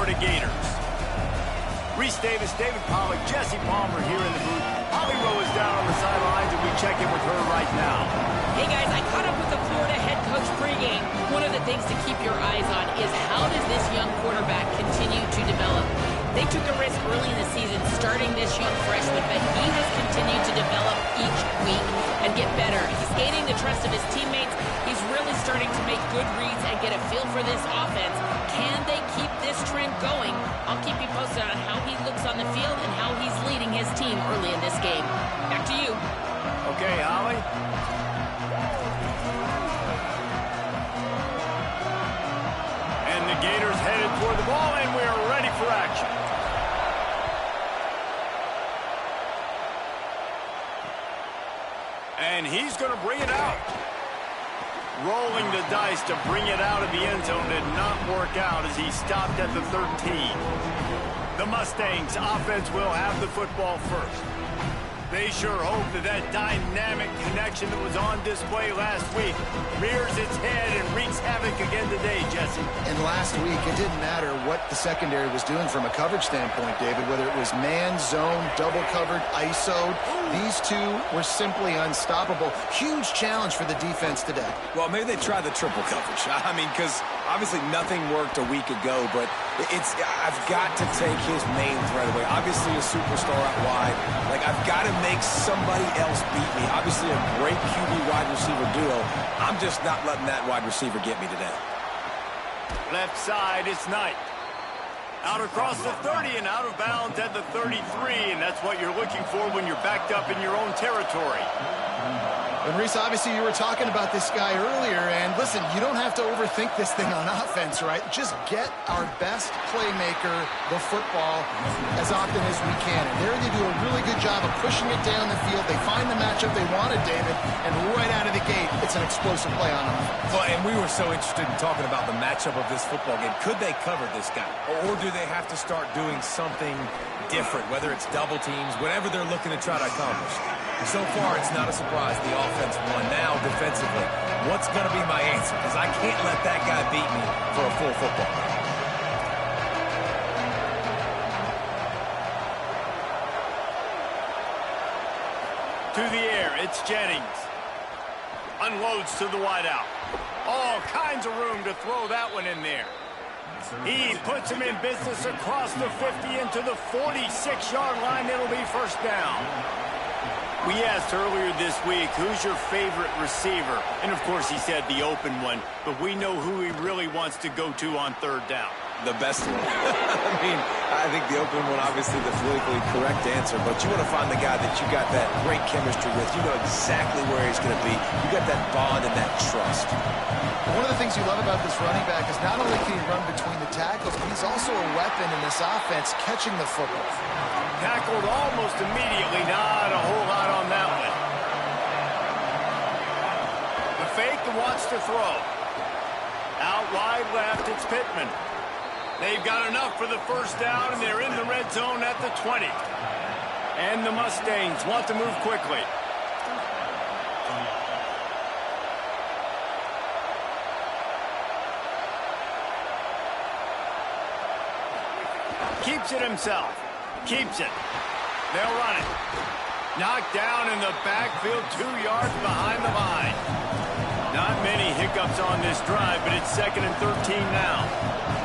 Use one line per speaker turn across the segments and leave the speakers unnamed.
Florida Gators. Reese Davis, David Pollack, Jesse Palmer here in the booth. Holly Rowe is down on the sidelines, and we check in with her right now.
Hey guys, I caught up with the Florida head coach pregame. One of the things to keep your eyes on is how does this young quarterback continue to develop? They took a risk early in the season starting this young freshman, but he has continued to develop each week and get better. He's gaining the trust of his teammates. He's really starting to make good reads and get a feel for this offense. Can they keep this trend going? I'll keep you posted on how he looks on the field and how he's leading his team early in this game. Back to you.
Okay, Holly. And the Gators headed toward the ball, and we are ready for action. And he's going to bring it out. Rolling the dice to bring it out of the end zone did not work out as he stopped at the 13. The Mustangs offense will have the football first. They sure hope that that dynamic connection that was on display last week rears its head and wreaks havoc again today, Jesse.
And last week, it didn't matter what the secondary was doing from a coverage standpoint, David, whether it was man, zone, double covered, ISO'd. These two were simply unstoppable. Huge challenge for the defense today.
Well, maybe they tried the triple coverage. I mean, because obviously nothing worked a week ago, but I've got to take his main threat away. Obviously a superstar out wide. Like, I've got to make somebody else beat me. Obviously a great QB wide receiver duo. I'm just not letting that wide receiver get me today.
Left side, it's Knight. Out across the 30 and out of bounds at the 33, and that's what you're looking for when you're backed up in your own territory.
And Reese, obviously you were talking about this guy earlier, and listen, you don't have to overthink this thing on offense, right? Just get our best playmaker the football as often as we can. And there they do a really good job of pushing it down the field. They find the matchup they wanted, David, and right out of the gate, it's an explosive play on offense.
Well, and we were so interested in talking about the matchup of this football game. Could they cover this guy? Or do they have to start doing something different, whether it's double teams, whatever they're looking to try to accomplish? So far, it's not a surprise the offense won. Now, defensively, what's going to be my answer? Because I can't let that guy beat me for a full football.
To the air, it's Jennings. Unloads to the wideout. All kinds of room to throw that one in there. He puts him in business across the 50 into the 46-yard line. It'll be first down. We asked earlier this week, who's your favorite receiver? And, of course, he said the open one, but we know who he really wants to go to on third down.
The best one. I mean, I think the open one, obviously the politically correct answer, but you want to find the guy that you got that great chemistry with. You know exactly where he's going to be. You got that bond and that trust.
One of the things you love about this running back is not only can he run between the tackles, but he's also a weapon in this offense, catching the football.
Tackled almost immediately. Not a whole lot on that one. The fake wants to throw. Out wide left, it's Pittman. They've got enough for the first down, and they're in the red zone at the 20. And the Mustangs want to move quickly. Keeps it himself. Keeps it. They'll run it. Knocked down in the backfield, 2 yards behind the line. Not many hiccups on this drive, but it's 2nd and 13 now.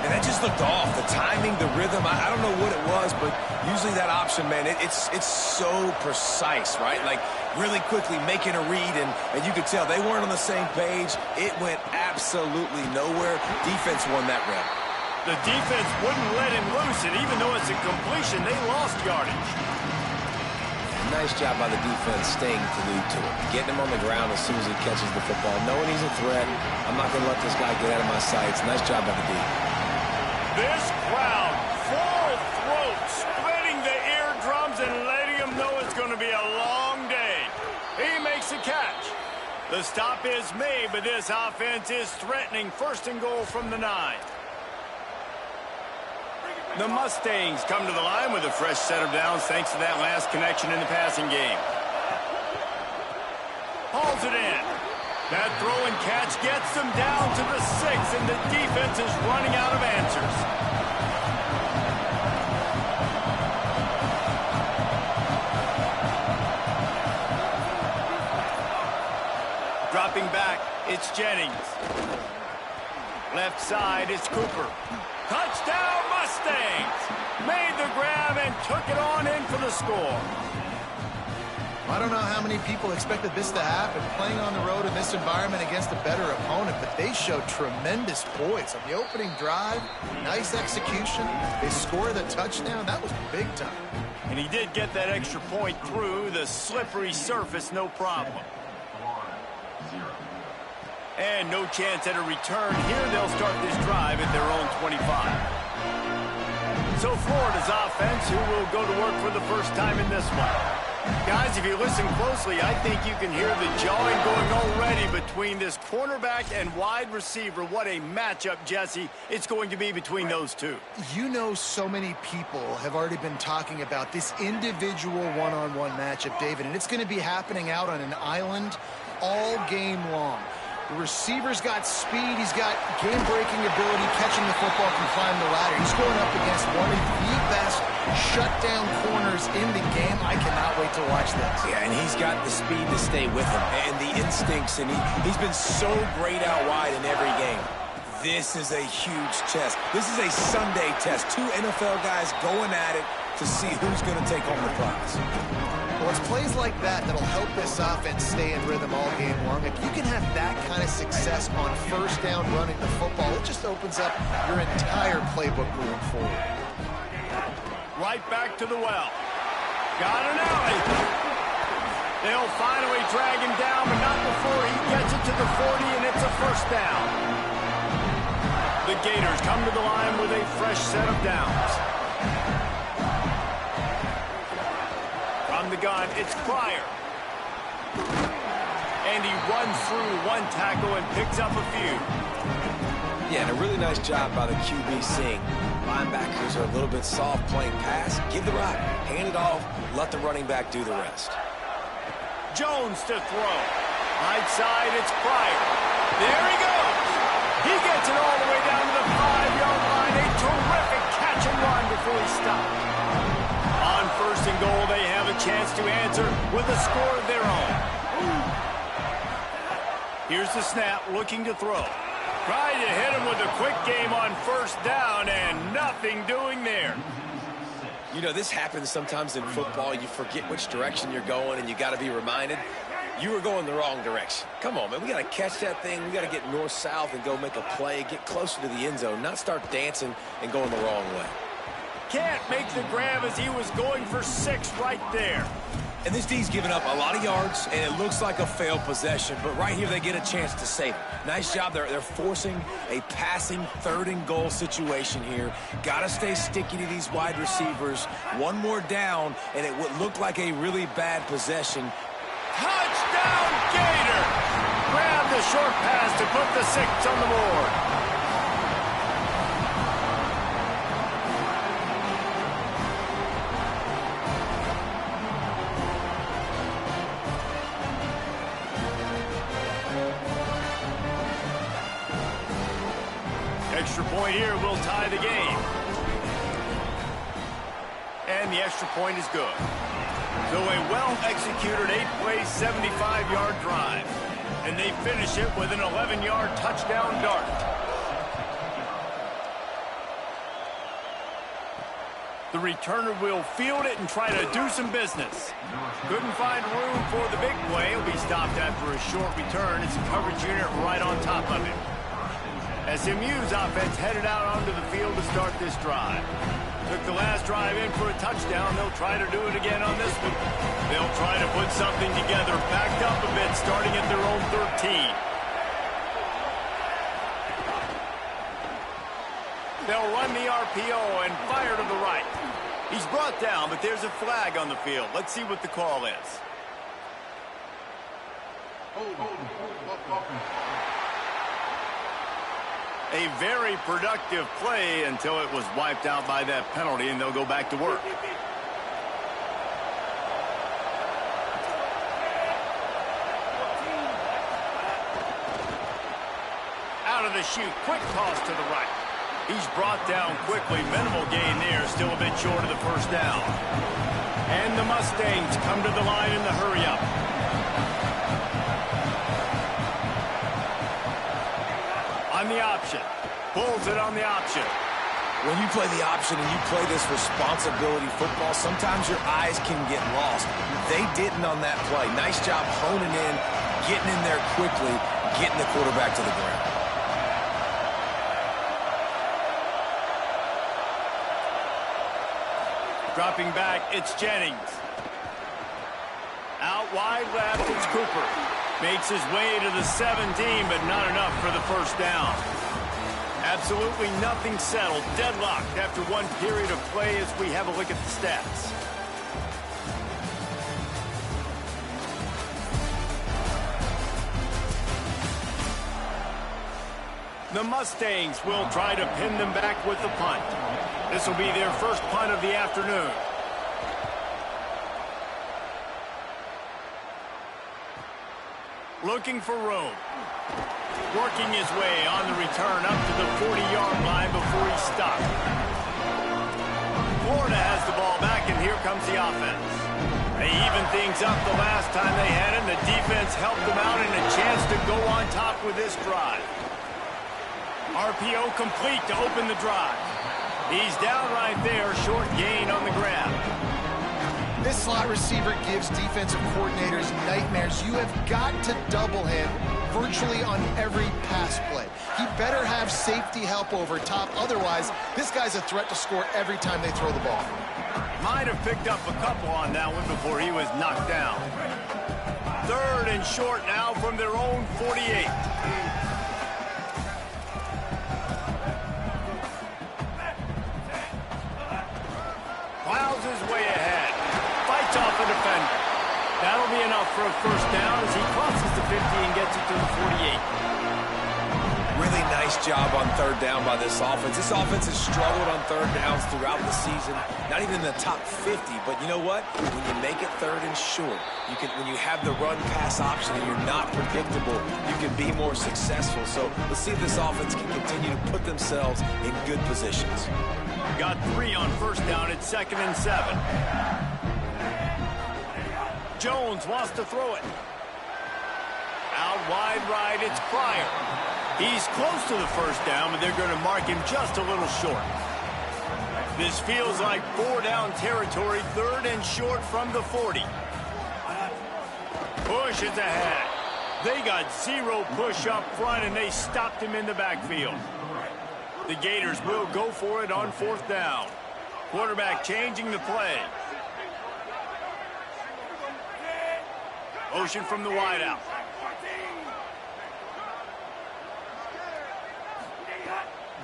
And that just looked off. The timing, the rhythm, I don't know what it was, but usually that option, man, it's so precise, right? Like, really quickly making a read, and you could tell they weren't on the same page. It went absolutely nowhere. Defense won that rep.
The defense wouldn't let him loose, and even though it's a completion, they lost yardage.
Nice job by the defense staying glued to it. Getting him on the ground as soon as he catches the football. Knowing he's a threat, I'm not going to let this guy get out of my sights. Nice job by the D.
This crowd, full throat, splitting the eardrums and letting him know it's going to be a long day. He makes a catch. The stop is made, but this offense is threatening. 1st and goal from the 9. The Mustangs come to the line with a fresh set of downs thanks to that last connection in the passing game. Hauls it in. That throw and catch gets them down to the 6, and the defense is running out of answers. it's Jennings. Left side, it's Cooper. Touchdown, Mustangs! Made the grab and took it on in for the score.
I don't know how many people expected this to happen, playing on the road in this environment against a better opponent, but they showed tremendous poise. On the opening drive, nice execution. They scored a touchdown. That was big time.
And he did get that extra point through the slippery surface, no problem. And no chance at a return here. They'll start this drive at their own 25. So Florida's offense, who will go to work for the first time in this one. Guys, if you listen closely, I think you can hear the jawing going already between this cornerback and wide receiver. What a matchup, Jesse, it's going to be between those two.
You know, so many people have already been talking about this individual one-on-one matchup, David, and it's going to be happening out on an island all game long. The receiver's got speed. He's got game-breaking ability, catching the football, can climb the ladder. He's going up against one of the best shutdown corners in the game. I cannot wait to watch this.
Yeah, and he's got the speed to stay with him and the instincts, and he's been so great out wide in every game. This is a huge test. This is a Sunday test. Two NFL guys going at it to see who's going to take home the prize.
Well, it's plays like that that'll help this offense stay in rhythm all game long. If you can have that kind of success on first down running the football, it just opens up your entire playbook moving forward.
Right back to the well. Got an alley. They'll finally drag him down, but not before he gets it to the 40, and it's a first down. The Gators come to the line with a fresh set of downs. From the gun, it's Pryor. And he runs through one tackle and picks up a few.
Yeah, and a really nice job by the QB seeing linebackers are a little bit soft playing pass. Give the rock, hand it off, let the running back do the rest.
Jones to throw. Right side, it's Pryor. There he goes. He gets it all the way down to the 5-yard line. A terrific catch and run before he stopped. On first and goal, they have a chance to answer with a score of their own. Here's the snap, looking to throw. Trying to hit him with a quick game on first down, and nothing doing there.
You know, this happens sometimes in football. You forget which direction you're going, and you got to be reminded, you were going the wrong direction. Come on, man. We got to catch that thing. We got to get north-south and go make a play, get closer to the end zone, not start dancing and going the wrong way.
Can't make the grab as he was going for 6 right there.
And this D's given up a lot of yards, and it looks like a failed possession, but right here they get a chance to save it. Nice job. They're forcing a passing third-and-goal situation here. Got to stay sticky to these wide receivers. One more down, and it would look like a really bad possession.
Touchdown, Gator! Grab the short pass to put the 6 on the board. Extra point here will tie the game. And the extra point is good. So a well-executed 8-play, 75-yard drive. And they finish it with an 11-yard touchdown dart. The returner will field it and try to do some business. Couldn't find room for the big play. He'll be stopped after a short return. It's a coverage unit right on top of him. SMU's offense headed out onto the field to start this drive. Took the last drive in for a touchdown. They'll try to do it again on this one. They'll try to put something together, backed up a bit, starting at their own 13. They'll run the RPO and fire to the right. He's brought down, but there's a flag on the field. Let's see what the call is. A very productive play until it was wiped out by that penalty, and they'll go back to work. Out of the chute, quick toss to the right. He's brought down quickly. Minimal gain there, still a bit short of the first down. And the Mustangs come to the line in the hurry-up. On the option. Pulls it on the option.
When you play the option and you play this responsibility football, sometimes your eyes can get lost. They didn't on that play. Nice job honing in, getting in there quickly, getting the quarterback to the ground.
Dropping back, it's Jennings. Out wide left, it's Cooper. Makes his way to the 17, but not enough for the first down. Absolutely nothing settled. Deadlocked after one period of play as we have a look at the stats. The Mustangs will try to pin them back with the punt. This will be their first punt of the afternoon. Looking for room. Working his way on the return up to the 40-yard line before he stopped. Florida has the ball back, and here comes the offense. They evened things up the last time they had it, and the defense helped them out and a chance to go on top with this drive. RPO complete to open the drive. He's down right there, short gain on the grab.
This slot receiver gives defensive coordinators nightmares. You have got to double him virtually on every pass play. He better have safety help over top. Otherwise, this guy's a threat to score every time they throw the ball.
Might have picked up a couple on that one before he was knocked down. Third and short now from their own 48. Plows his way ahead. Fights off a defender. That'll be enough for a first down as he crosses the 50 and gets it to the 48.
Really nice job on third down by this offense. This offense has struggled on third downs throughout the season. Not even in the top 50, but you know what? When you make it third and short, when you have the run-pass option and you're not predictable, you can be more successful. So let's see if this offense can continue to put themselves in good positions.
Got 3 on first down at 2nd and 7. Jones wants to throw it. Out wide right, it's Pryor. He's close to the first down, but they're going to mark him just a little short. This feels like 4-down territory, 3rd and short from the 40. Push is ahead. They got 0 push up front, and they stopped him in the backfield. The Gators will go for it on 4th down. Quarterback changing the play. Motion from the wideout.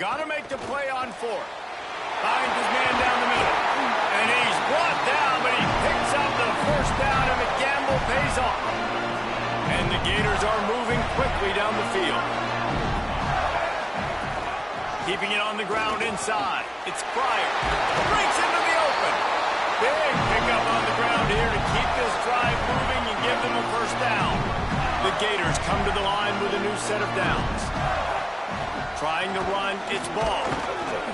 Got to make the play on 4th. Finds his man down the middle. And he's brought down, but he picks up the first down, and the gamble pays off. And the Gators are moving quickly down the field. Keeping it on the ground inside. It's Pryor. Breaks into the open. Big pickup on the ground here to keep this drive moving and give them a first down. The Gators come to the line with a new set of downs. Trying to run, it's Ball.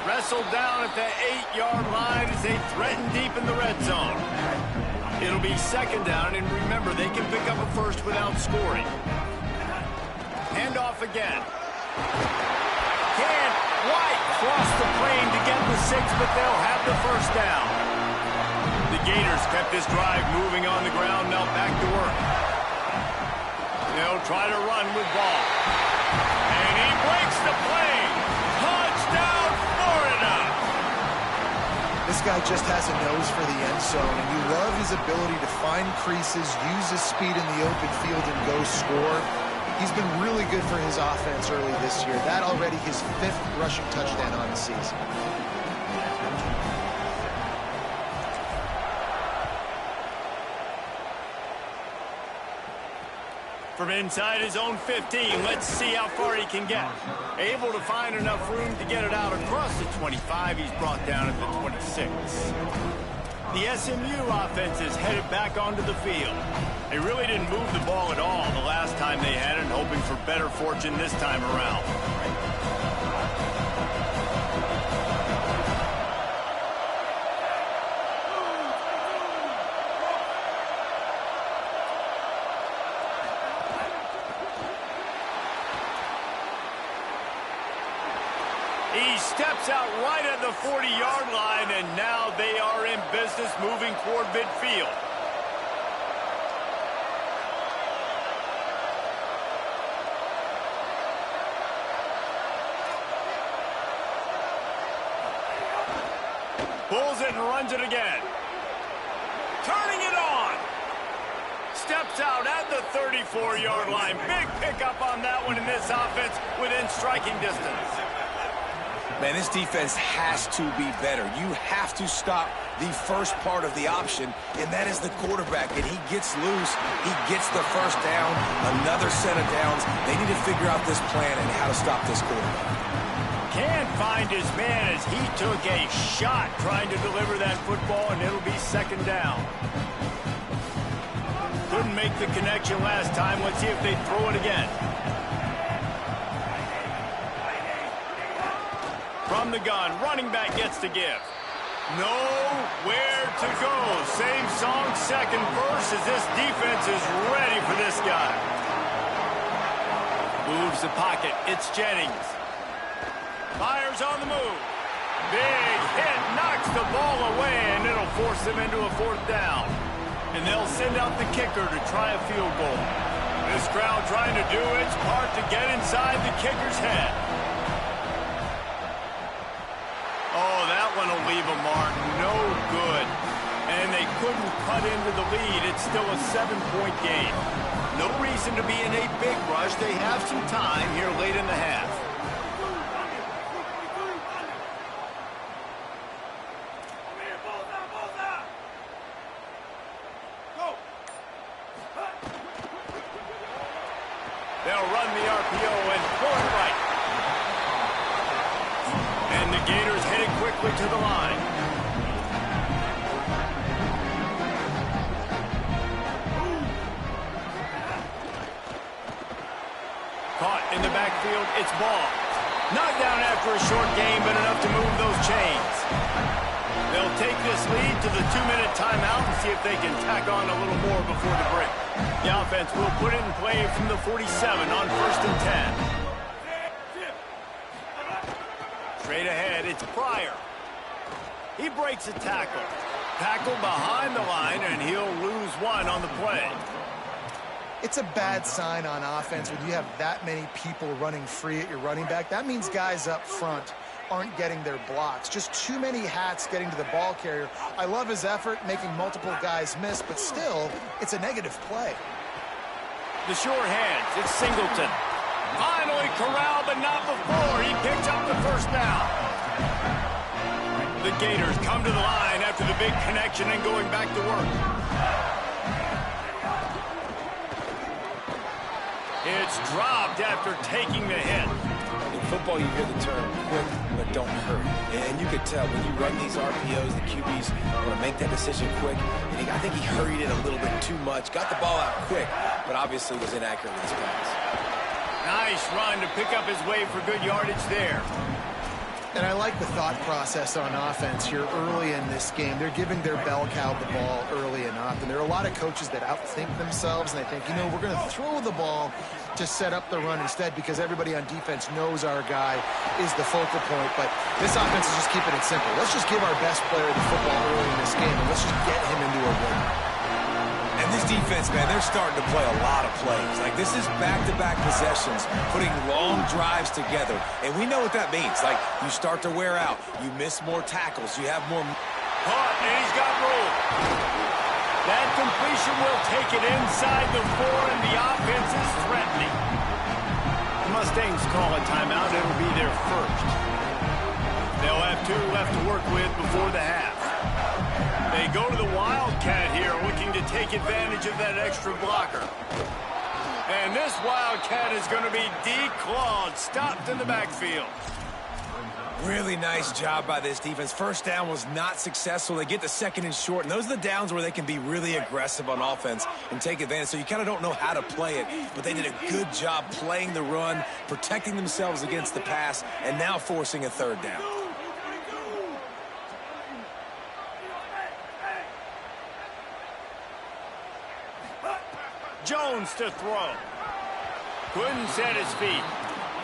Wrestled down at the 8-yard line as they threaten deep in the red zone. It'll be 2nd down, and remember, they can pick up a first without scoring. Handoff again. Can't quite cross the plane to get the 6, but they'll have the first down. The Gators kept this drive moving on the ground, now back to work. They'll try to run with Ball. And he breaks the plane. Touchdown, Florida!
This guy just has a nose for the end zone, and you love his ability to find creases, use his speed in the open field, and go score. He's been really good for his offense early this year. That already his 5th rushing touchdown on the season.
From inside his own 15, let's see how far he can get. Able to find enough room to get it out across the 25. He's brought down at the 26. The SMU offense is headed back onto the field. They really didn't move the ball at all the last time they had it, hoping for better fortune this time around. steps out right at the 40-yard line, and now they are in business moving toward midfield. Pulls it and runs it again. Turning it on. Steps out at the 34-yard line. Big pickup on that one in this offense within striking distance.
Man, this defense has to be better. You have to stop the first part of the option, and that is the quarterback. And he gets loose. He gets the first down, another set of downs. They need to figure out this plan and how to stop this quarterback.
Can't find his man as he took a shot trying to deliver that football, and it'll be second down. Couldn't make the connection last time. Let's see if they throw it again. From the gun, running back gets to give. Nowhere to go. Same song, second verse, as this defense is ready for this guy. Moves the pocket. It's Jennings. Fires on the move. Big hit, knocks the ball away, and it'll force them into a fourth down. And they'll send out the kicker to try a field goal. This crowd trying to do its part to get inside the kicker's head. Oh, that one will leave a mark. No good. And they couldn't cut into the lead. It's still a 7-point game. No reason to be in a big rush. They have some time here late in the half. They'll run the RPO and pull it right. And the Gators headed quickly to the line. Caught in the backfield, it's Ball. Knocked down after a short game, but enough to move those chains. They'll take this lead to the 2-minute timeout and see if they can tack on a little more before the break. The offense will put it in play from the 47 on 1st and 10. Straight ahead, it's Pryor. He breaks a tackle. Tackle behind the line, and he'll lose one on the play.
It's a bad sign on offense when you have that many people running free at your running back. That means guys up front aren't getting their blocks. Just too many hats getting to the ball carrier. I love his effort, making multiple guys miss, but still, it's a negative play.
The sure hands, it's Singleton. Finally corralled, but not before. He picks up the first down. The Gators come to the line after the big connection and going back to work. It's dropped after taking the hit.
In football, you hear the term quick, but don't hurry. And you could tell when you run these RPOs, the QBs want to make that decision quick. And I think he hurried it a little bit too much. Got the ball out quick, but obviously was inaccurate with his pass.
Nice run to pick up his way for good yardage there.
And I like the thought process on offense here early in this game. They're giving their bell cow the ball early enough. And there are a lot of coaches that outthink themselves, and they think, you know, we're going to throw the ball to set up the run instead because everybody on defense knows our guy is the focal point. But this offense is just keeping it simple. Let's just give our best player the football early in this game, and let's just get him into a win.
And this defense, man, they're starting to play a lot of plays. Like, this is back-to-back possessions, putting long drives together. And we know what that means. Like, you start to wear out. You miss more tackles. You have more...
Caught, and he's got room. That completion will take it inside the 4, and the offense is threatening. The Mustangs call a timeout. It'll be their first. They'll have 2 left to work with before the half. They go to the Wildcat here, looking to take advantage of that extra blocker. And this Wildcat is going to be declawed, stopped in the backfield.
Really nice job by this defense. First down was not successful. They get the second and short, and those are the downs where they can be really aggressive on offense and take advantage. So you kind of don't know how to play it, but they did a good job playing the run, protecting themselves against the pass, and now forcing a third down.
Jones to throw. Couldn't set his feet.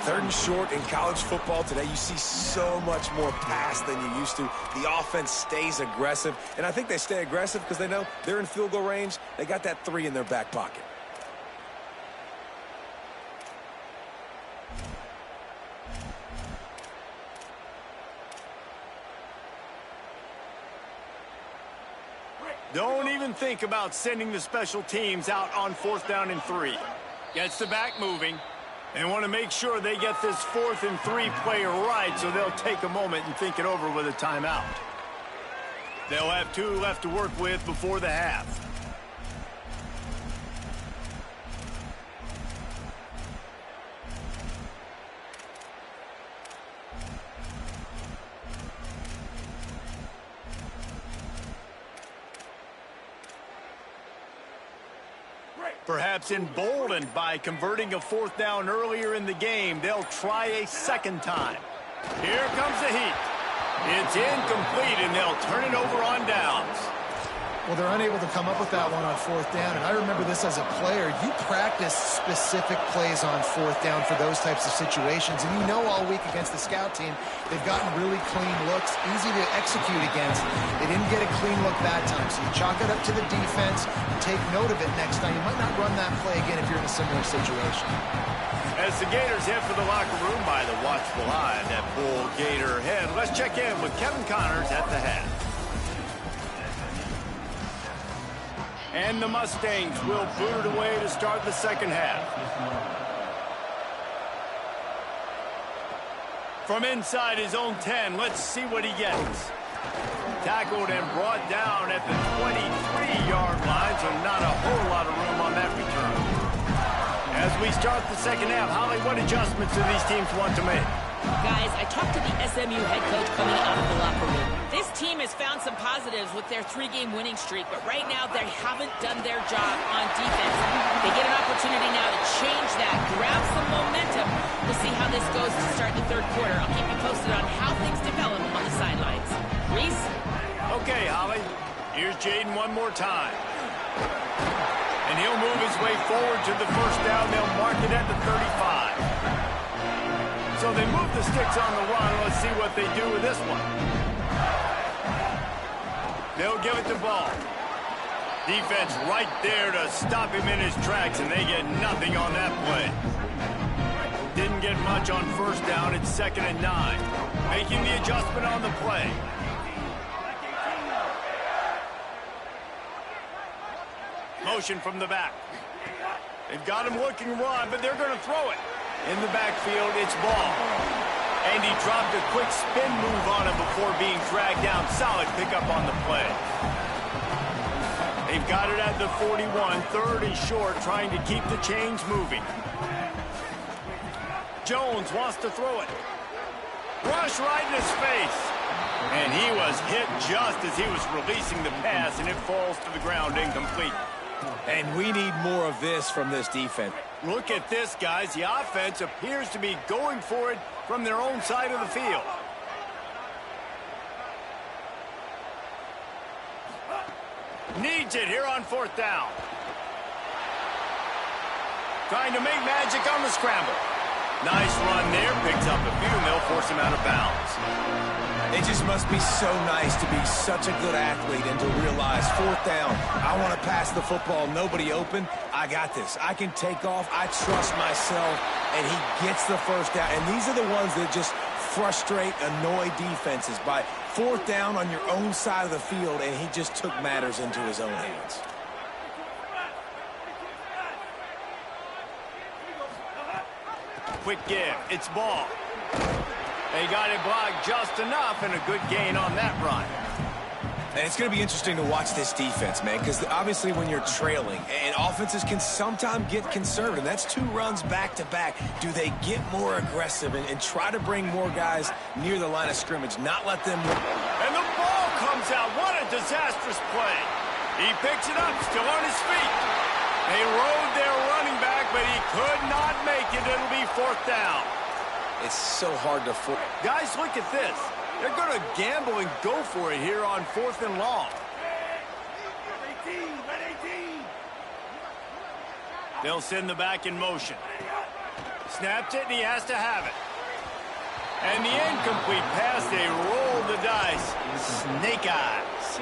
Third and short in college football today, you see so much more pass than you used to. The offense stays aggressive, and I think they stay aggressive because they know they're in field goal range. They got that 3 in their back pocket.
Don't even think about sending the special teams out on 4th down and 3. Gets the back moving. They want to make sure they get this 4th and 3 play right, so they'll take a moment and think it over with a timeout. They'll have 2 left to work with before the half. Perhaps emboldened by converting a 4th down earlier in the game, they'll try a second time. Here comes the heat. It's incomplete, and they'll turn it over on downs.
Well, they're unable to come up with that one on 4th down, and I remember this as a player. You practice specific plays on 4th down for those types of situations, and you know all week against the scout team, they've gotten really clean looks, easy to execute against. They didn't get a clean look that time, so you chalk it up to the defense, take note of it next time. You might not run that play again if you're in a similar situation.
As the Gators head for the locker room by the watchful eye of that Bull Gator head, let's check in with Kevin Connors at the head. And the Mustangs will boot it away to start the second half. From inside his own 10, let's see what he gets. Tackled and brought down at the 23-yard line, so not a whole lot of room on that return. As we start the second half, Holly, what adjustments do these teams want to make?
Guys, I talked to the SMU head coach coming out of the locker room. This team has found some positives with their 3-game winning streak, but right now they haven't done their job on defense. They get an opportunity now to change that, grab some momentum. We'll see how this goes to start the third quarter. I'll keep you posted on how things develop on the sidelines. Reese?
Okay, Holly. Here's Jaden one more time. And he'll move his way forward to the first down. They'll mark it at the 35. So they move the sticks on the run. Let's see what they do with this one. They'll give it to Ball. Defense right there to stop him in his tracks, and they get nothing on that play. Didn't get much on first down. It's 2nd and 9. Making the adjustment on the play. Motion from the back. They've got him looking run, but they're going to throw it. In the backfield, it's Ball. And he dropped a quick spin move on him before being dragged down. Solid pickup on the play. They've got it at the 41, 3rd and short, trying to keep the chains moving. Jones wants to throw it. Rush right in his face. And he was hit just as he was releasing the pass, and it falls to the ground incomplete.
And we need more of this from this defense.
Look at this, guys. The offense appears to be going for it from their own side of the field. Needs it here on 4th down. Trying to make magic on the scramble. Nice run there. Picks up a few, and they'll force him out of bounds.
It just must be so nice to be such a good athlete and to realize 4th down, I want to pass the football, nobody open, I got this. I can take off, I trust myself, and he gets the first down. And these are the ones that just frustrate, annoy defenses by 4th down on your own side of the field, and he just took matters into his own hands.
Quick give. It's Ball. They got it blocked just enough, and a good gain on that run.
And it's going to be interesting to watch this defense, man, because obviously when you're trailing, and offenses can sometimes get conservative. That's 2 runs back-to-back. Do they get more aggressive and try to bring more guys near the line of scrimmage, not let them...
And the ball comes out. What a disastrous play. He picks it up, still on his feet. They rode their running back, but he could not make it. It'll be 4th down.
It's so hard to...
Guys, look at this. They're going to gamble and go for it here on 4th and long. They'll send the back in motion. Snaps it, and he has to have it. And the incomplete pass, they roll the dice. Snake eyes.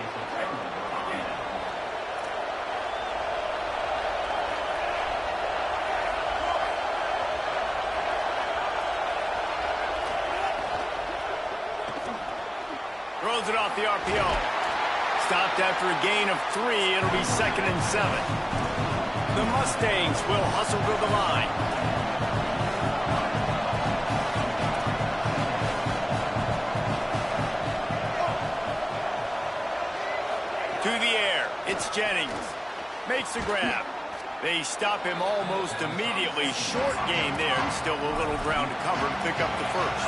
Throws it off the RPO. Stopped after a gain of 3. It'll be 2nd and 7. The Mustangs will hustle to the line. To the air. It's Jennings. Makes the grab. They stop him almost immediately. Short gain there, and still a little ground to cover to pick up the first.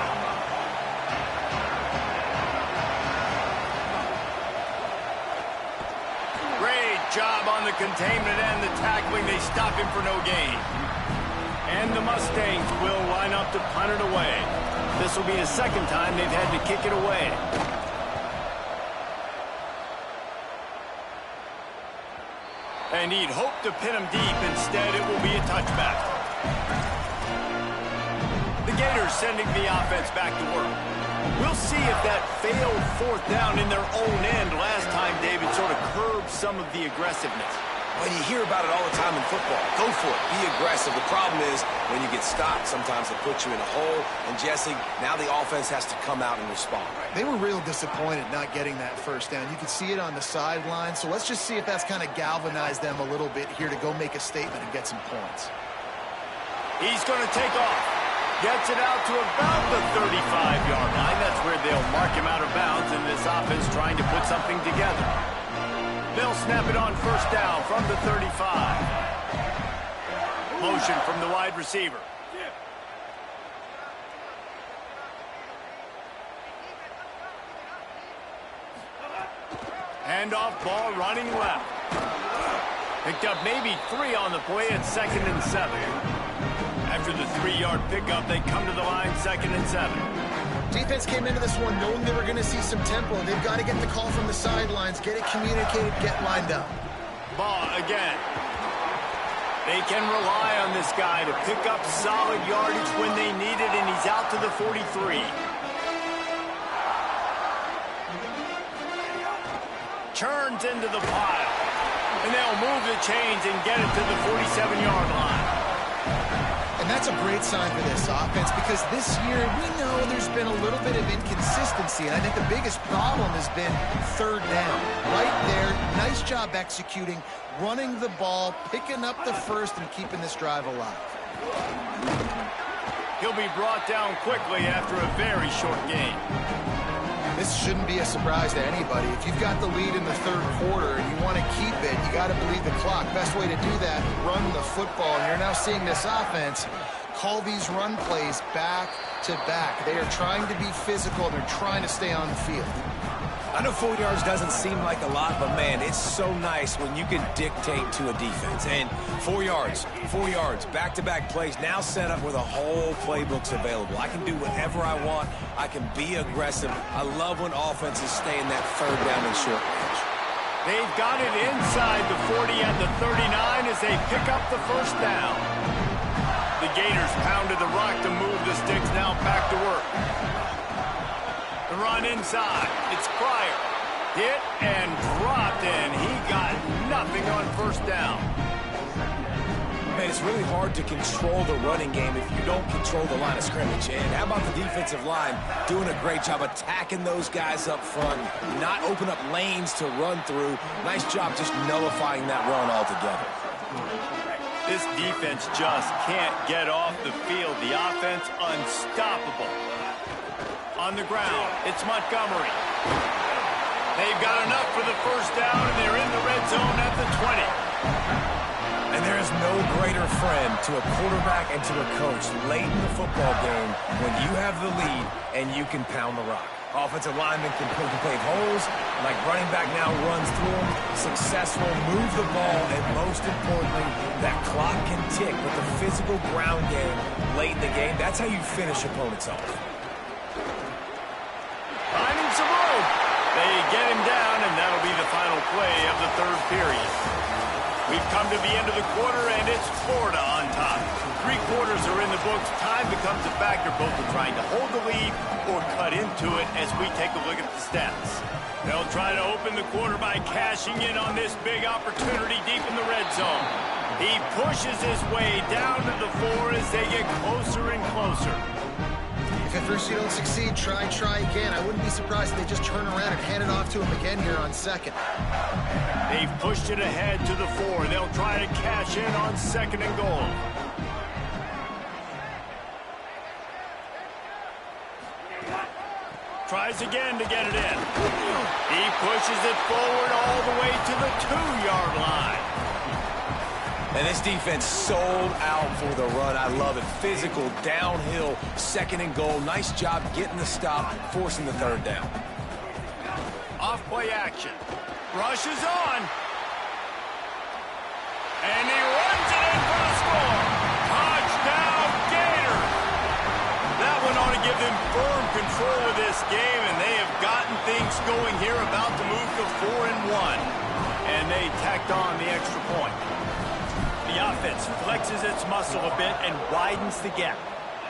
Great job on the containment and the tackling. They stop him for no gain. And the Mustangs will line up to punt it away. This will be the second time they've had to kick it away. And he'd hope to pin him deep. Instead, it will be a touchback. The Gators sending the offense back to work. We'll see if that failed 4th down in their own end last time, David, sort of curbed some of the aggressiveness.
Well, you hear about it all the time in football. Go for it. Be aggressive. The problem is when you get stopped, sometimes it puts you in a hole. And, Jesse, now the offense has to come out and respond.
They were real disappointed not getting that first down. You could see it on the sideline. So let's just see if that's kind of galvanized them a little bit here to go make a statement and get some points.
He's going to take off. Gets it out to about the 35-yard line. That's where they'll mark him out of bounds in this offense trying to put something together. They'll snap it on 1st down from the 35. Motion from the wide receiver. Handoff ball running left. Picked up maybe 3 on the play at 2nd and 7. After the 3-yard pickup, they come to the line 2nd and 7.
Defense came into this one knowing they were going to see some tempo. They've got to get the call from the sidelines, get it communicated, get lined up.
Ball again. They can rely on this guy to pick up solid yardage when they need it, and he's out to the 43. Turns into the pile. And they'll move the chains and get it to the 47-yard line.
And that's a great sign for this offense because this year we know there's been a little bit of inconsistency. And I think the biggest problem has been 3rd down. Right there, nice job executing, running the ball, picking up the first, and keeping this drive alive.
He'll be brought down quickly after a very short game.
This shouldn't be a surprise to anybody. If you've got the lead in the 3rd quarter and you want to keep it, you got to believe the clock. Best way to do that, run the football. And you're now seeing this offense call these run plays back to back. They are trying to be physical, and they're trying to stay on the field.
I know 4 yards doesn't seem like a lot, but, man, it's so nice when you can dictate to a defense. And 4 yards, back-to-back plays now set up where the whole playbook's available. I can do whatever I want. I can be aggressive. I love when offenses stay in that 3rd down and short range.
They've got it inside the 40 and the 39 as they pick up the 1st down. The Gators pounded the rock to move the sticks, now back to work. The run inside. It's Pryor. Hit and dropped, and he got nothing on 1st down.
Man, it's really hard to control the running game if you don't control the line of scrimmage. And how about the defensive line doing a great job attacking those guys up front, not open up lanes to run through. Nice job just nullifying that run altogether.
This defense just can't get off the field. The offense unstoppable. On the ground, it's Montgomery. They've got enough for the 1st down, and they're in the red zone at the 20.
And there is no greater friend to a quarterback and to a coach late in the football game when you have the lead and you can pound the rock. Offensive linemen can pave holes, like running back now runs through them, successful, move the ball, and most importantly, that clock can tick with the physical ground game late in the game. That's how you finish opponents off.
Finding some room. They get him down, and that'll be the final play of the 3rd period. We've come to the end of the quarter, and it's Florida on top. 3 quarters are in the books. Time becomes a factor, both in trying to hold the lead or cut into it as we take a look at the stats. They'll try to open the quarter by cashing in on this big opportunity deep in the red zone. He pushes his way down to the 4 as they get closer and closer.
If at first you don't succeed, try again. I wouldn't be surprised if they just turn around and hand it off to him again here on second.
They've pushed it ahead to the 4. They'll try to cash in on 2nd and goal. Tries again to get it in. He pushes it forward all the way to the 2-yard line.
And this defense sold out for the run. I love it. Physical, downhill, 2nd and goal. Nice job getting the stop, forcing the 3rd down.
Off-play action. Rushes on. And he runs it in for the score. Touchdown, Gators. That one ought to give them firm control of this game, and they have gotten things going here, about to move to 4-1. And they tacked on the extra point. The offense flexes its muscle a bit and widens the gap.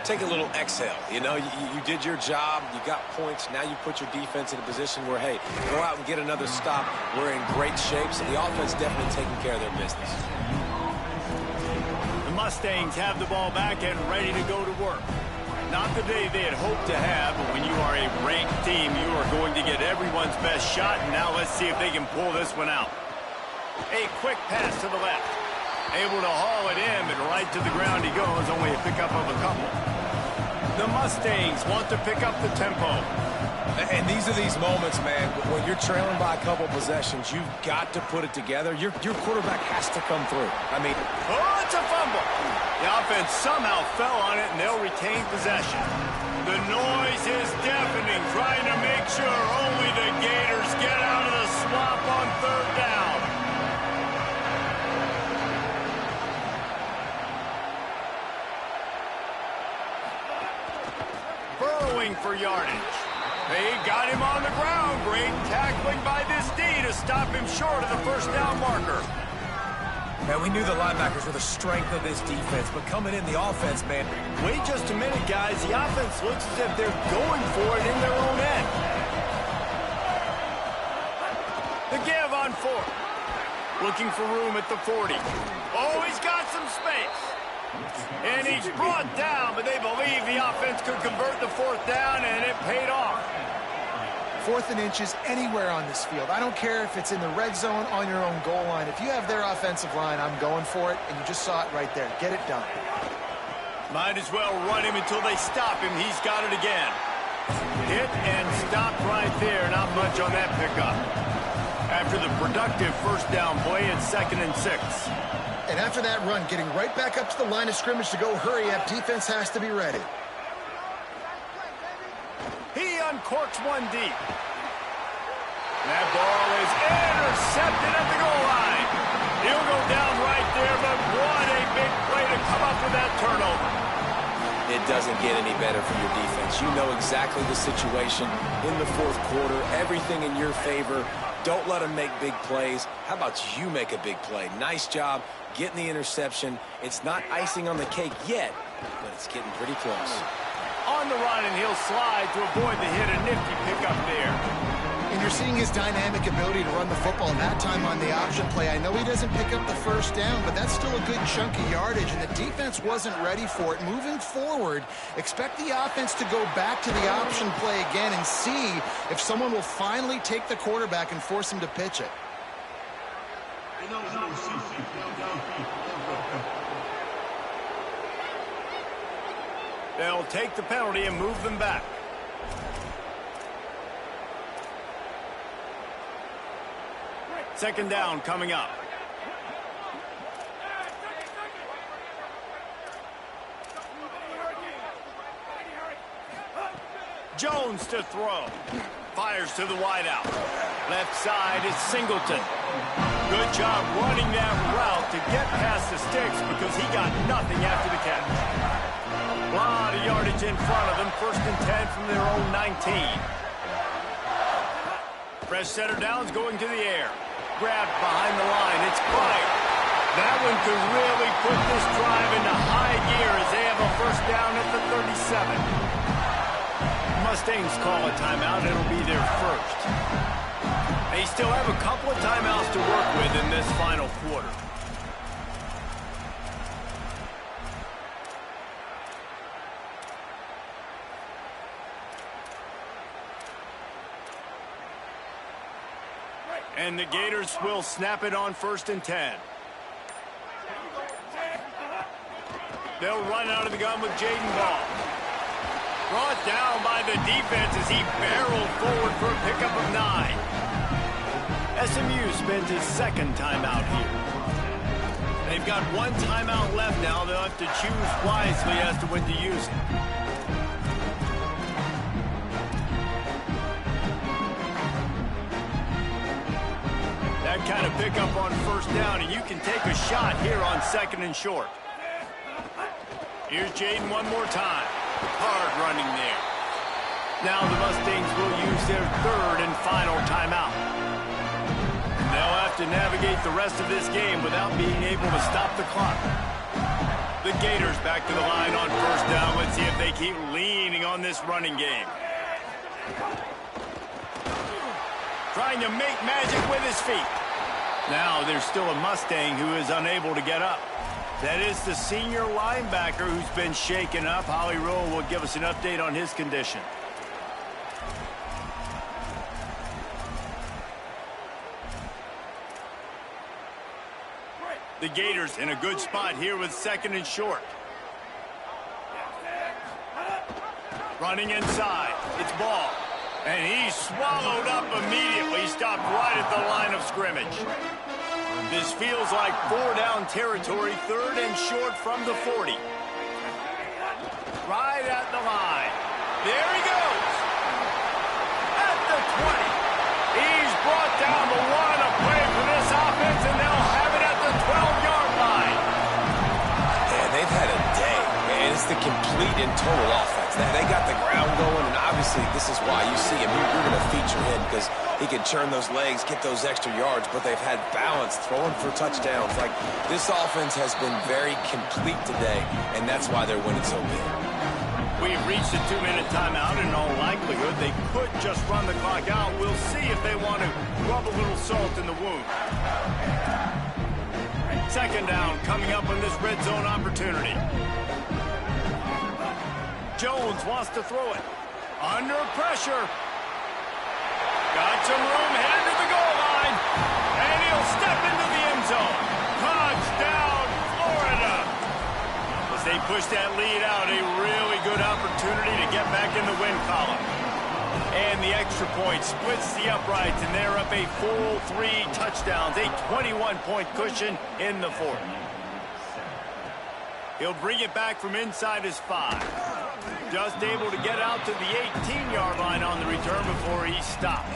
Take a little exhale. You know, you did your job. You got points. Now you put your defense in a position where, hey, go out and get another stop. We're in great shape, so the offense definitely taking care of their business.
The Mustangs have the ball back and ready to go to work. Not the day they had hoped to have, but when you are a ranked team, you are going to get everyone's best shot. And now let's see if they can pull this one out. A quick pass to the left. Able to haul it in, but right to the ground he goes, only a pickup of a couple. The Mustangs want to pick up the tempo.
And these are these moments, man, when you're trailing by a couple possessions, you've got to put it together. Your quarterback has to come through. I mean...
Oh, it's a fumble. The offense somehow fell on it, and they'll retain possession. The noise is deafening, trying to make sure only the Gators get out of the swamp on 3rd down. Burrowing for yardage. They got him on the ground. Great tackling by this D to stop him short of the 1st down marker.
Man, we knew the linebackers were the strength of this defense, but coming in the offense, man.
Wait just a minute, guys. The offense looks as if they're going for it in their own end. The give on 4th. Looking for room at the 40. Oh, he's got some space. And he's brought down, but they believe the offense could convert the 4th down, and it paid off.
4th and inches anywhere on this field. I don't care if it's in the red zone, on your own goal line. If you have their offensive line, I'm going for it, and you just saw it right there. Get it done.
Might as well run him until they stop him. He's got it again. Hit and stopped right there. Not much on that pickup. After the productive 1st down play, it's 2nd and 6.
And after that run, getting right back up to the line of scrimmage to go hurry up, defense has to be ready.
He uncorks one deep. That ball is intercepted at the goal line. He'll go down right there, but what a big play to come up with that turnover.
It doesn't get any better for your defense. You know exactly the situation in the 4th quarter, everything in your favor. Don't let them make big plays. How about you make a big play? Nice job getting the interception. It's not icing on the cake yet, but it's getting pretty close.
On the run, and he'll slide to avoid the hit. A nifty pickup there.
And you're seeing his dynamic ability to run the football, that time on the option play. I know he doesn't pick up the 1st down, but that's still a good chunk of yardage, and the defense wasn't ready for it. Moving forward, expect the offense to go back to the option play again and see if someone will finally take the quarterback and force him to pitch it.
They'll take the penalty and move them back. Second down coming up. Jones to throw. Fires to the wideout. Left side is Singleton. Good job running that route to get past the sticks because he got nothing after the catch. A lot of yardage in front of them. 1st and 10 from their own 19. Fresh setter downs going to the air. Grabbed behind the line. It's Bryant. That one could really put this drive into high gear as they have a first down at the 37. Mustangs call a timeout. It'll be their first. They still have a couple of timeouts to work with in this final quarter. And the Gators will snap it on 1st and 10. They'll run out of the gun with Jaden Ball. Brought down by the defense as he barreled forward for a pickup of 9. SMU spent his second timeout here. They've got one timeout left now. They'll have to choose wisely as to when to use it. That kind of pickup on first down, and you can take a shot here on 2nd and short. Here's Jaden one more time. Hard running there. Now the Mustangs will use their 3rd and final timeout. They'll have to navigate the rest of this game without being able to stop the clock. The Gators back to the line on first down. Let's see if they keep leaning on this running game. Trying to make magic with his feet. Now there's still a Mustang who is unable to get up. That is the senior linebacker who's been shaken up. Holly Rowe will give us an update on his condition. The Gators in a good spot here with 2nd and short. Running inside. It's Ball. And he's swallowed up immediately. Stopped right at the line of scrimmage. This feels like 4-down territory. 3rd and short from the 40. Right at the line. There he goes. At the 20. He's brought down the one. A play for this offense, and they'll have it at the 12-yard line.
And they've had a day. And it's the complete and total offense. They got the ground going, and obviously this is why you see him. You're going to feature him because he can churn those legs, get those extra yards, but they've had balance, throwing for touchdowns. Like, this offense has been very complete today, and that's why they're winning so big.
We've reached a 2-minute timeout. In all likelihood, they could just run the clock out. We'll see if they want to rub a little salt in the wound. 2nd down coming up on this red zone opportunity. Jones wants to throw it. Under pressure. Got some room, headed to the goal line. And he'll step into the end zone. Touchdown, Florida. As they push that lead out, a really good opportunity to get back in the win column. And the extra point splits the uprights, and they're up a full 3 touchdowns, a 21-point cushion in the 4th. He'll bring it back from inside his 5. Just able to get out to the 18-yard line on the return before he stopped.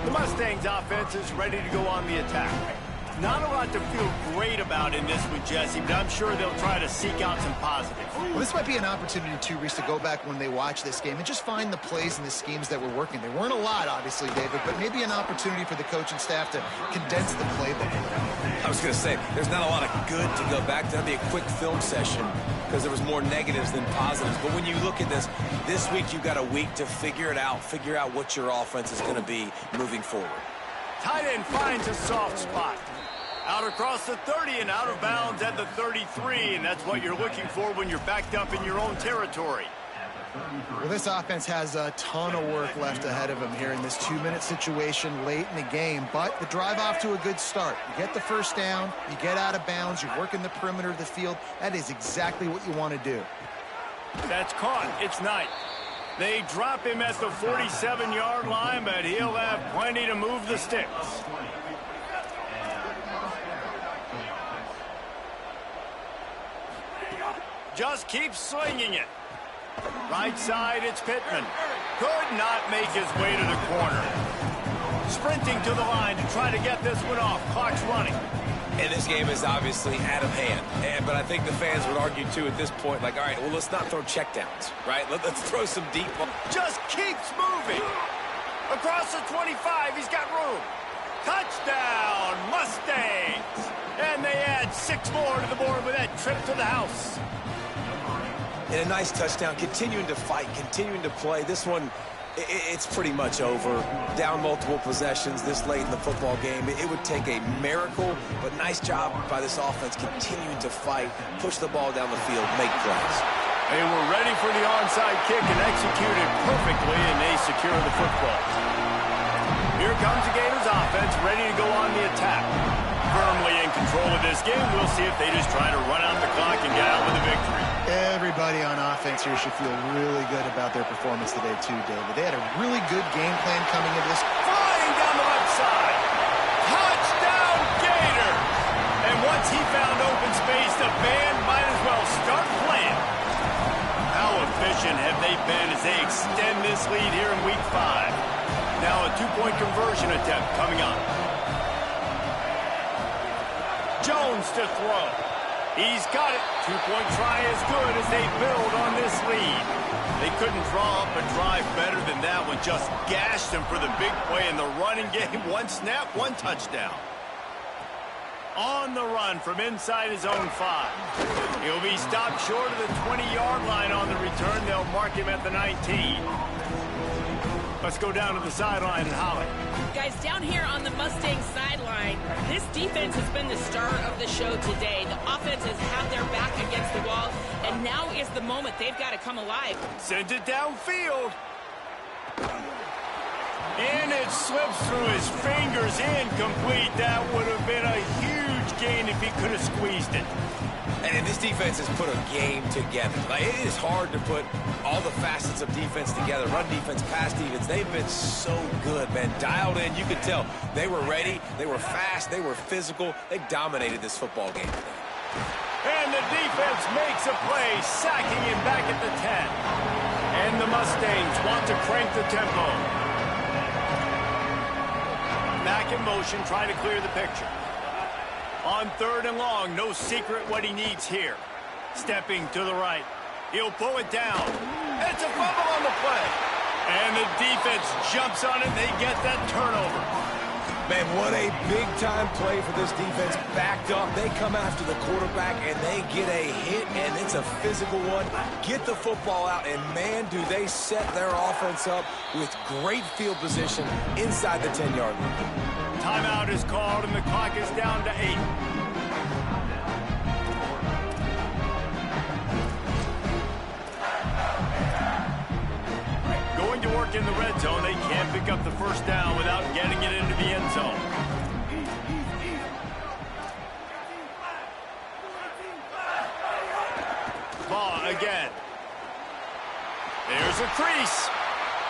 The Mustangs offense is ready to go on the attack. Not a lot to feel great about in this one, Jesse, but I'm sure they'll try to seek out some positives.
Well, this might be an opportunity, too, Reese, to go back when they watch this game and just find the plays and the schemes that were working. There weren't a lot, obviously, David, but maybe an opportunity for the coaching staff to condense the playbook.
I was going to say, there's not a lot of good to go back to. That'd be a quick film session because there was more negatives than positives. But when you look at this week you got a week to figure it out, figure out what your offense is going to be moving forward.
Tight end finds a soft spot. Out across the 30 and out of bounds at the 33, and that's what you're looking for when you're backed up in your own territory.
Well, this offense has a ton of work left ahead of them here in this 2-minute situation late in the game, but the drive off to a good start. You get the first down, you get out of bounds, you're working the perimeter of the field. That is exactly what you want to do.
That's caught. It's Knight. They drop him at the 47-yard line, but he'll have plenty to move the sticks. Just keep swinging it. Right side, it's Pittman. Could not make his way to the corner. Sprinting to the line to try to get this one off. Clock's running.
And this game is obviously out of hand. But I think the fans would argue, too, at this point, like, all right, well, let's not throw checkdowns, right? Let's throw some deep ball.
Just keeps moving. Across the 25, he's got room. Touchdown, Mustangs. Lots more to the board with that trip to the house.
And a nice touchdown, continuing to fight, continuing to play. This one, it's pretty much over. Down multiple possessions this late in the football game. It would take a miracle, but nice job by this offense continuing to fight, push the ball down the field, make plays.
They were ready for the onside kick and executed perfectly, and they secure the football. Here comes the Gators offense, ready to go on the attack. Firmly in control of this game. We'll see if they just try to run out the clock and get out with a victory.
Everybody on offense here should feel really good about their performance today too, David. They had a really good game plan coming into this.
Flying down the left side. Touchdown, Gator! And once he found open space, the band might as well start playing. How efficient have they been as they extend this lead here in Week 5? Now a two-point conversion attempt coming up. Jones to throw. He's got it. Two-point try as good as they build on this lead. They couldn't draw up a drive better than that one. Just gashed them for the big play in the running game. One snap, one touchdown. On the run from inside his own 5. He'll be stopped short of the 20-yard line on the return. They'll mark him at the 19. Let's go down to the sideline and Holly.
Guys, down here on the Mustang sideline, this defense has been the star of the show today. The offense has had their back against the wall, and now is the moment they've got to come alive.
Sends it downfield. And it slips through his fingers, incomplete. That would have been a huge gain if he could have squeezed it.
And this defense has put a game together. Like, it is hard to put all the facets of defense together. Run defense, pass defense. They've been so good, man. Dialed in. You could tell they were ready. They were fast. They were physical. They dominated this football game today.
And the defense makes a play, sacking him back at the 10. And the Mustangs want to crank the tempo. Back in motion, trying to clear the picture. On 3rd and long, no secret what he needs here. Stepping to the right. He'll pull it down. It's a fumble on the play. And the defense jumps on it. They get that turnover.
Man, what a big-time play for this defense. Backed up, they come after the quarterback, and they get a hit, and it's a physical one. Get the football out, and man, do they set their offense up with great field position inside the 10-yard line.
Timeout is called, and the clock is down to 8. Going to work in the red zone. They can't pick up the first down without getting it into the end zone. Ball again. There's a crease.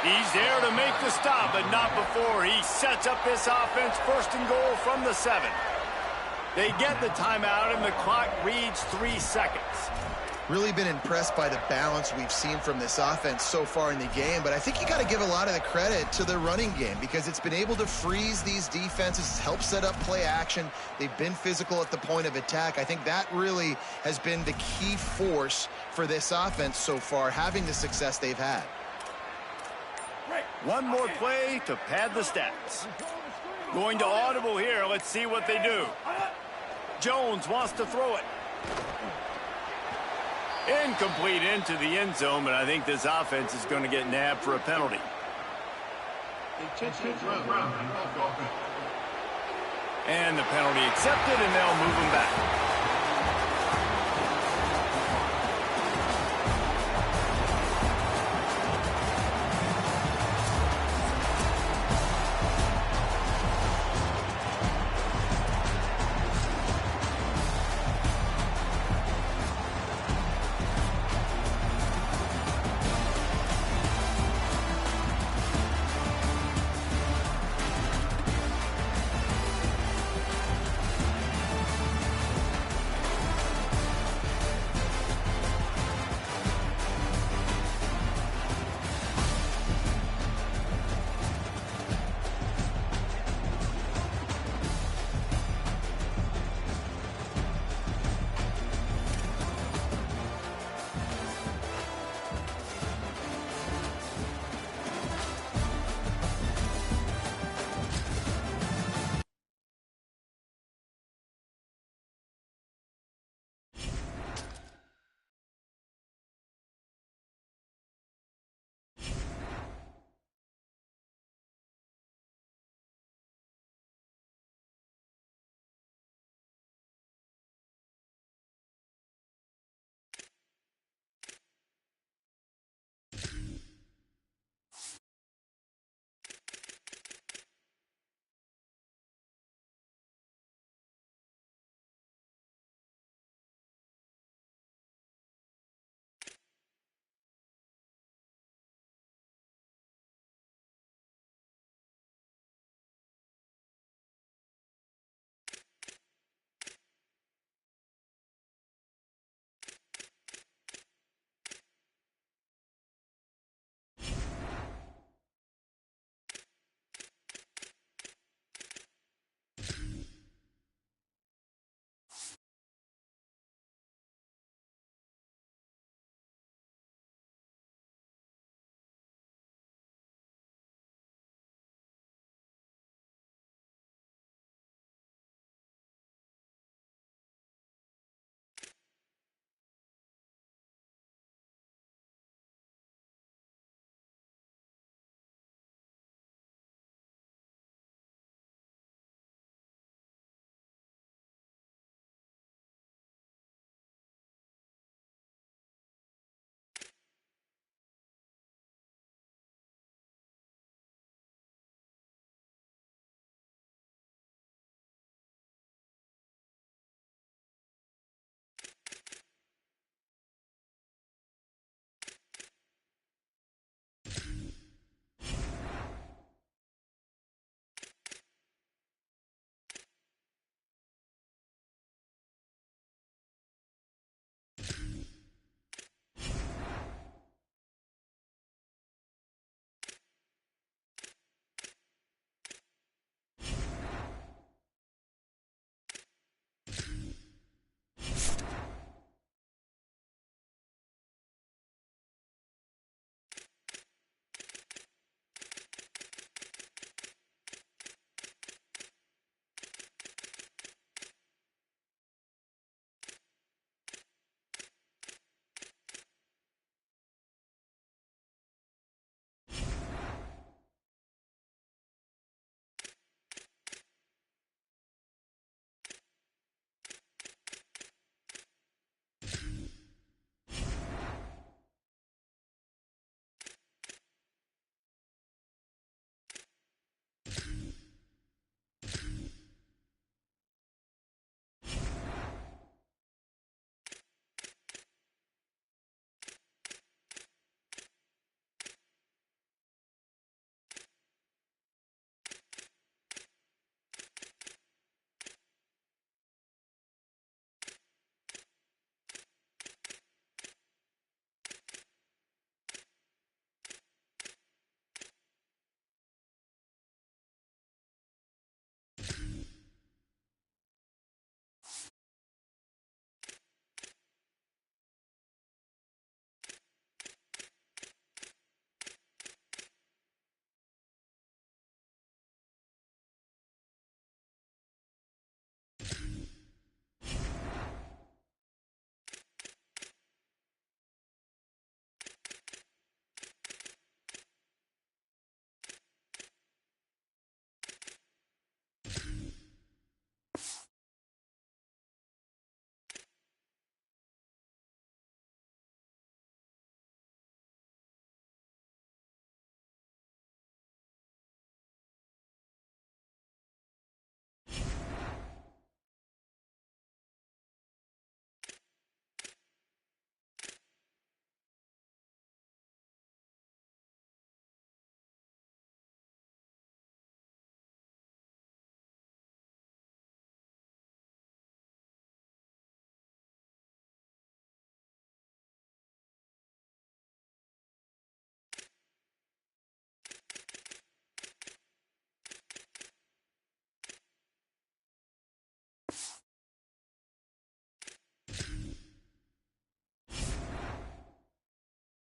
He's there to make the stop, but not before. He sets up this offense, 1st and goal from the 7. They get the timeout, and the clock reads 3 seconds.
Really been impressed by the balance we've seen from this offense so far in the game, but I think you got to give a lot of the credit to the running game because it's been able to freeze these defenses, help set up play action. They've been physical at the point of attack. I think that really has been the key force for this offense so far, having the success they've had.
One more play to pad the stats. Going to audible here. Let's see what they do. Jones wants to throw it. Incomplete into the end zone, but I think this offense is going to get nabbed for a penalty. And the penalty accepted, and they'll move him back.